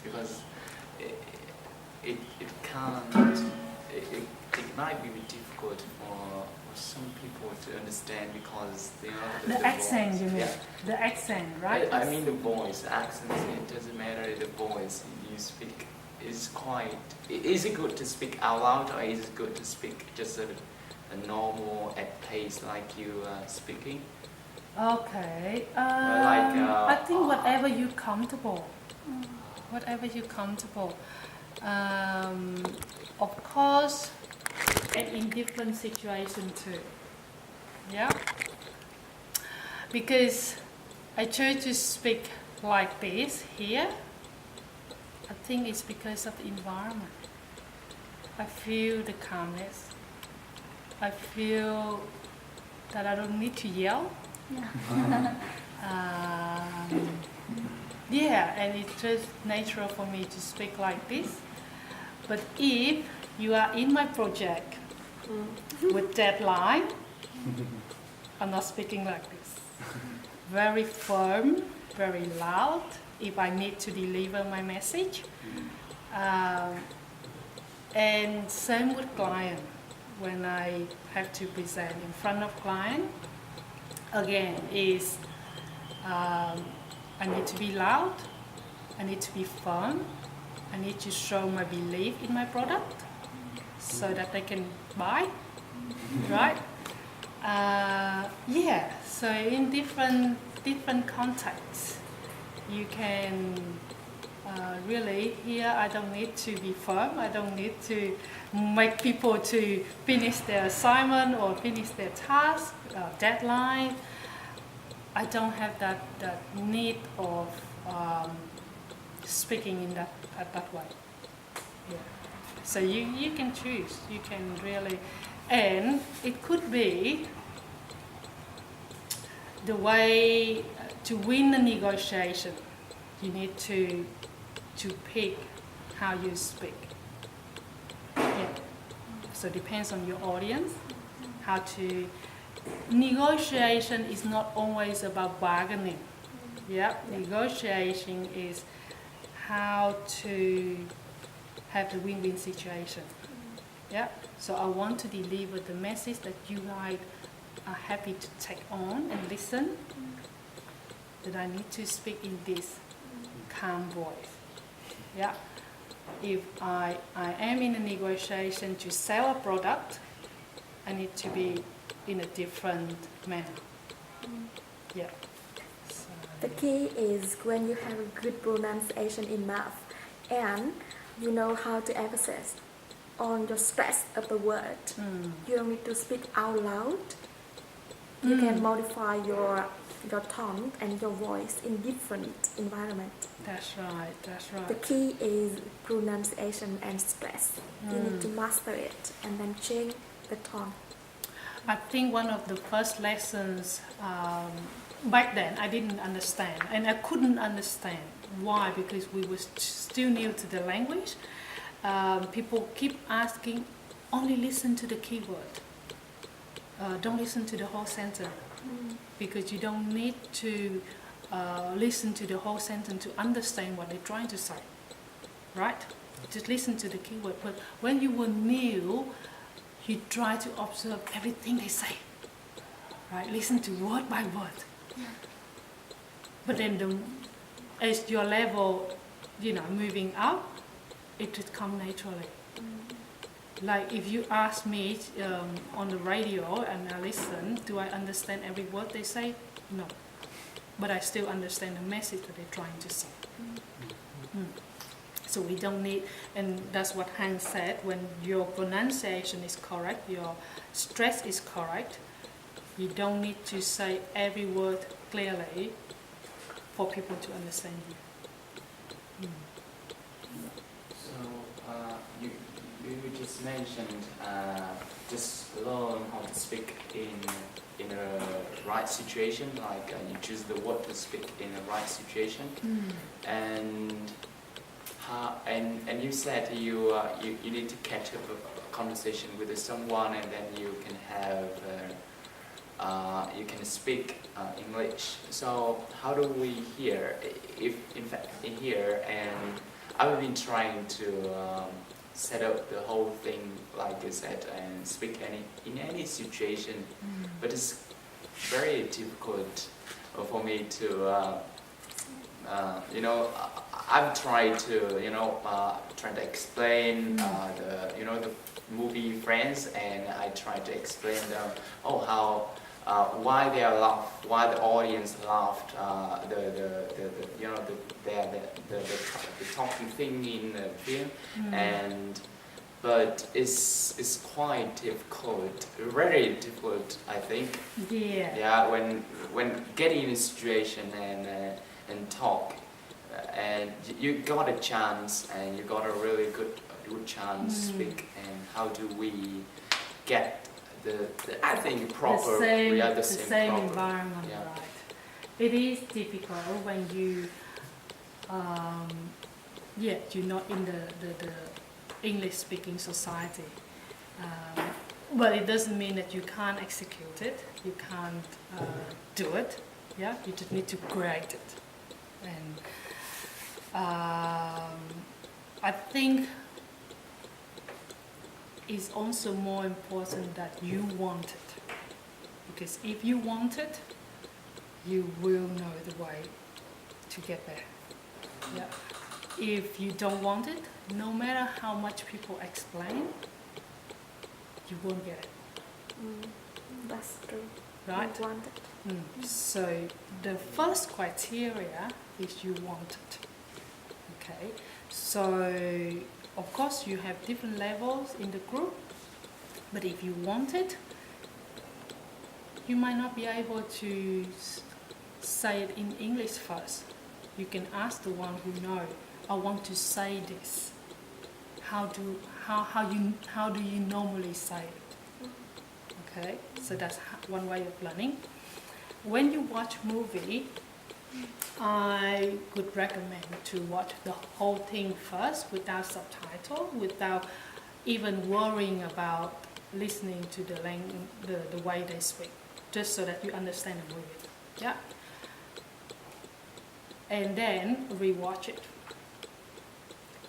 because it can't. It might be difficult for some people to understand because they know The accent, voice. you mean? Yeah. The accent, right? I mean the voice, the accent. It doesn't matter. The voice you speak is quite. Is it good to speak out loud, or is it good to speak just a normal at pace like you speaking? Okay. I think whatever you're comfortable. Whatever you're comfortable. Of course, and in different situations too. Yeah. Because I chose to speak like this here. I think it's because of the environment. I feel the calmness. I feel that I don't need to yell. Yeah, and it's just natural for me to speak like this. But if you are in my project with deadline, I'm not speaking like this. Very firm, very loud, if I need to deliver my message. And same with client. When I have to present in front of client, again, is I need to be loud, I need to be firm, I need to show my belief in my product so that they can buy, right? Yeah, so in different contexts, you can really here I don't need to be firm, I don't need to make people to finish their assignment or finish their task, deadline. I don't have that need of speaking in that way. Yeah. So you can choose, you can really, and it could be the way to win a negotiation. You need to pick how you speak. Yeah. So it depends on your audience, how to. Negotiation is not always about bargaining. Yeah, negotiation is how to have the win-win situation. Yeah, so I want to deliver the message that you guys are happy to take on and listen. That I need to speak in this calm voice. Yeah, if I am in a negotiation to sell a product, I need to be in a different manner. Yeah. So. The key is when you have a good pronunciation in mouth and you know how to emphasize on the stress of the word. You don't need to speak out loud. You can modify your tone and your voice in different environment. That's right, that's right. The key is pronunciation and stress. You need to master it and then change the tone. I think one of the first lessons back then I didn't understand, and I couldn't understand why, because we were still new to the language. People keep asking, only listen to the keyword. Don't listen to the whole sentence, because you don't need to listen to the whole sentence to understand what they're trying to say, right? Just listen to the keyword. But when you were new, you try to observe everything they say, right? Listen to word by word. But then as your level, moving up, it would come naturally. Like if you ask me on the radio and I listen, do I understand every word they say? No. But I still understand the message that they're trying to say. So we don't need, and that's what Hằng said, when your pronunciation is correct, your stress is correct, you don't need to say every word clearly for people to understand you. So you just mentioned just learn how to speak in a right situation, like you choose the word to speak in a right situation, and you said you need to catch up a conversation with someone, and then you can have you can speak English. So how do we hear if in fact in here, and I've been trying to set up the whole thing like I said and speak in any situation, but it's very difficult for me to I've tried to try to explain the movie Friends, and I try to explain them how why they are laughed, why the audience laughed, the talking thing in the film, but it's quite difficult, very difficult, I think. Yeah, when getting in a situation and talk, and you got a chance, and you got a really good chance to speak, and how do we get the I think proper, the same proper environment, yeah. right? It is difficult when you you're not in the English speaking society, but it doesn't mean that you can't execute it, you can't do it, yeah, you just need to create it. And I think it's also more important that you want it, because if you want it, you will know the way to get there. Yeah. If you don't want it, no matter how much people explain, you won't get it. That's true. Right? You want it. So the first criteria is you want it. Okay. So of course you have different levels in the group, but if you want it, you might not be able to say it in English first. You can ask the one who knows, I want to say this. How do you normally say it? Okay, so that's one way of learning. When you watch movie, I would recommend to watch the whole thing first without subtitle, without even worrying about listening to the way they speak, just so that you understand the movie. Yeah. And then rewatch it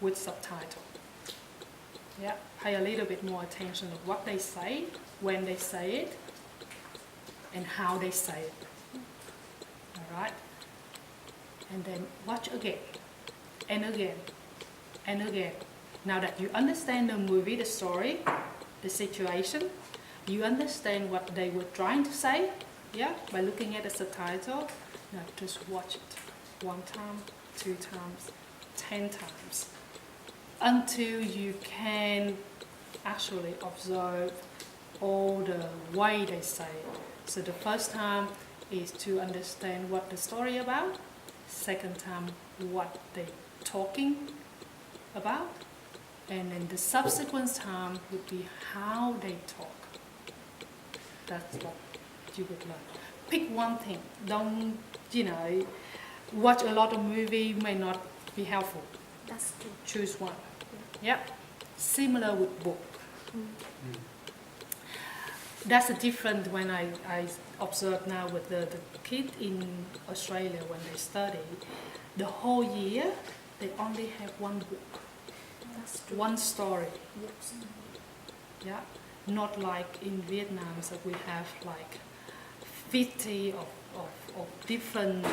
with subtitle. Yeah. Pay a little bit more attention of what they say, when they say it, and how they say it. All right. And then watch again, and again, and again. Now that you understand the movie, the story, the situation, you understand what they were trying to say, yeah, by looking at the subtitle. Now just watch it 1 time, 2 times, 10 times, until you can actually observe all the way they say it. So the first time is to understand what the story about. Second time, what they're talking about. And then the subsequent time would be how they talk. That's what you would learn. Pick one thing. Don't, watch a lot of movie may not be helpful. That's true. Choose one. Yeah. Similar with book. That's a different when I observe now with the kids in Australia when they study. The whole year, they only have one book. That's true. One story. Yes. Yeah. Not like in Vietnam, so we have like 50 of different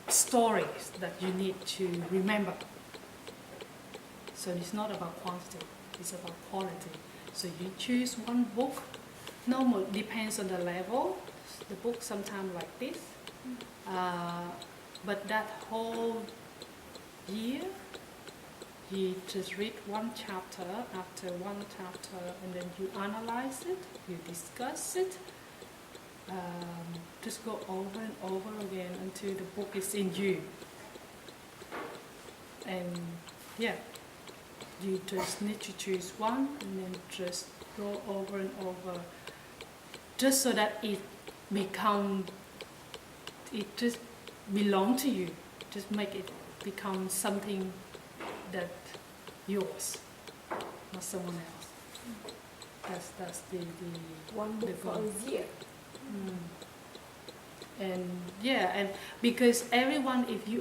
stories that you need to remember. So it's not about quantity, it's about quality. So you choose one book, normal, depends on the level. The book sometimes like this, but that whole year, you just read one chapter after one chapter, and then you analyze it, you discuss it, just go over and over again until the book is in you. And yeah, you just need to choose one and then just go over and over, just so that it just belong to you. Just make it become something that yours, not someone else. That's the One book for a year. And yeah, and because everyone, if you